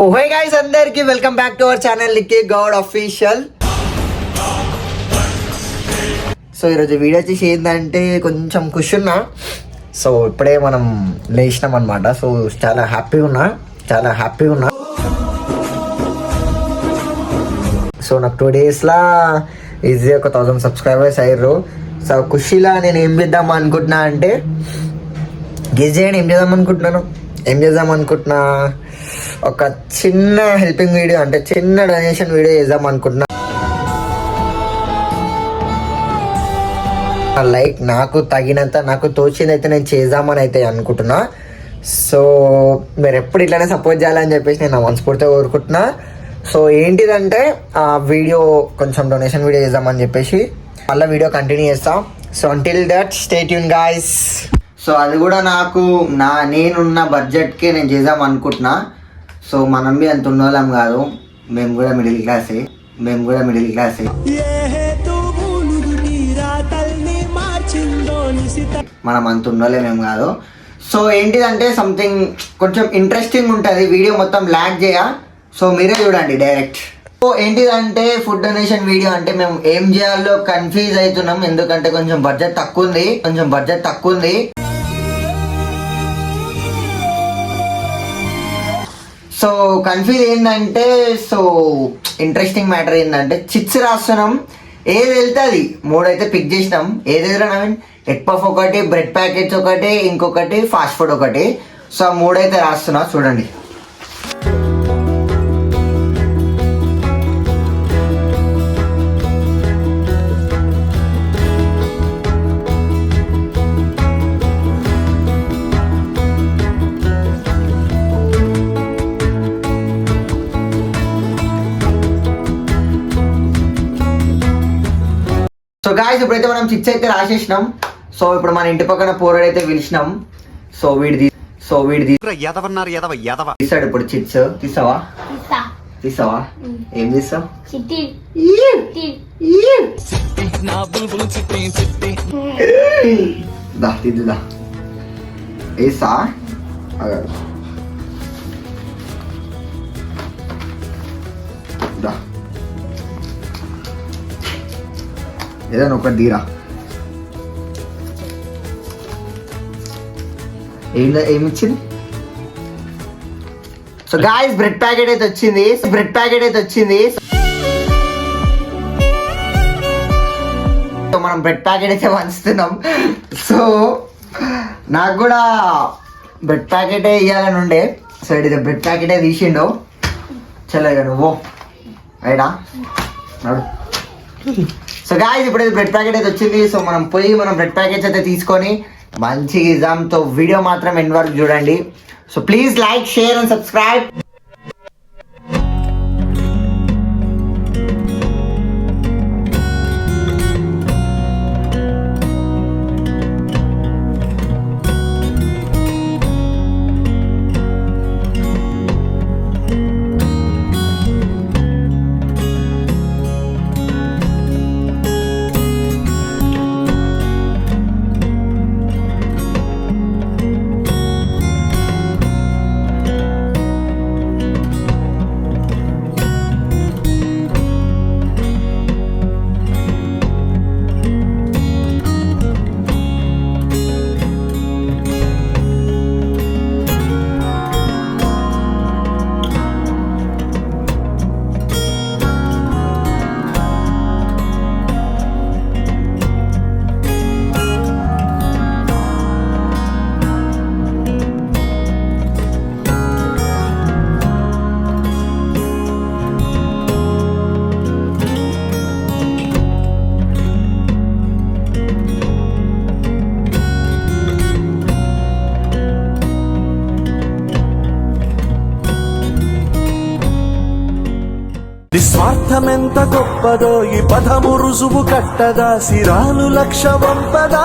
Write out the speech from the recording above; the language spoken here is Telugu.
హే గైస్, అందరికి welcome back to our channel లిక్కీ Goud official. So ఈరోజు వీడియో వచ్చేసి ఏంటంటే కొంచెం కుషున్నా. సో ఇప్పుడే మనం లేచినాం అనమాట. సో చాలా హ్యాపీగా ఉన్నా. సో నాకు 2 daysలా ఈజీ ఒక 1000 subscribers అయ్యారు. సో ఖుషీలా నేను ఏం చేద్దాం అనుకుంటున్నా అంటే గెస్ చేయండి ఏం చేద్దాం అనుకుంటున్నా ఒక చిన్న హెల్పింగ్ వీడియో, అంటే చిన్న డొనేషన్ వీడియో చేద్దాం అనుకుంటున్నా. లైక్ నాకు తగినంత, నాకు తోచింది అయితే నేను చేద్దామని అయితే అనుకుంటున్నా. సో మీరు ఎప్పుడు ఇట్లానే సపోర్ట్ చేయాలని చెప్పేసి నేను మనస్ఫూర్తిగా కోరుకుంటున్నా. సో ఏంటిదంటే ఆ వీడియో కొంచెం డొనేషన్ వీడియో చేద్దామని చెప్పేసి మళ్ళీ వీడియో కంటిన్యూ చేస్తాం. So until that stay tune guys. So అది కూడా నాకు నేనున్న బడ్జెట్కి నేను చేద్దాం అనుకుంటున్నా. సో మనం బి అంత ఉన్నోళ్ళం కాదు, మేము కూడా మిడిల్ క్లాసే. మనం అంత ఉన్నోళ్ళేమేం కాదు. సో ఏంటిదంటే సంథింగ్ కొంచెం ఇంట్రెస్టింగ్ ఉంటుంది వీడియో, మొత్తం ల్యాగ్ చేయ. సో మీరే చూడండి డైరెక్ట్. సో ఏంటిదంటే ఫుడ్ డొనేషన్ వీడియో అంటే మేము ఏం చేయాలో కన్ఫ్యూజ్ అవుతున్నాం, ఎందుకంటే కొంచెం బడ్జెట్ తక్కువ ఉంది. సో కన్ఫ్యూజ్ ఏంటంటే, సో ఇంట్రెస్టింగ్ మ్యాటర్ ఏంటంటే చిట్స్ రాస్తున్నాం. ఏది వెళ్తే అది 3 అయితే పిక్ చేసినాం. ఏదేదో నవీన్, ఎగ్ పఫ్ ఒకటి, బ్రెడ్ ప్యాకెట్స్ ఒకటి, ఇంకొకటి ఫాస్ట్ ఫుడ్ ఒకటి. సో 3 అయితే రాస్తున్నా చూడండి. సో గాయ్స్ ఇప్పుడైతే మనం చిట్స్ అయితే రాసేసినాం. సో ఇప్పుడు మన ఇంటి పక్కన పోరాడు అయితే పిలిచినాం. సో వీడిది తీసాడు ఇప్పుడు చిట్స్. తీసావా? ఏం తీసావు? తిద్దుదా వేసా. ఏదైనా ఒకటి తీరా. ఏమిచ్చింది? సో గాయ్స్ బ్రెడ్ ప్యాకెట్ అయితే వచ్చింది. సో మనం బ్రెడ్ ప్యాకెట్ అయితే పంచుతున్నాం. సో నాకు కూడా బ్రెడ్ ప్యాకెటే ఇవ్వాలని ఉండే. సో ఇది బ్రెడ్ ప్యాకెటే తీసిండు. చల్లగా నువ్వు రైడా నడు. సో గాయ్స్ ఇప్పుడైతే బ్రెడ్ ప్యాకెట్ అయితే వచ్చింది. సో మనం బ్రెడ్ ప్యాకెట్స్ అయితే తీసుకొని మంచి ఎగ్జామ్తో వీడియో మాత్రం ఎండ్ వరకు చూడండి. So please like, share and subscribe. నిస్వార్థమెంత గొప్పదో ఈ పదము రుజువు కట్టదా, సిరాలు లక్ష వంపదా.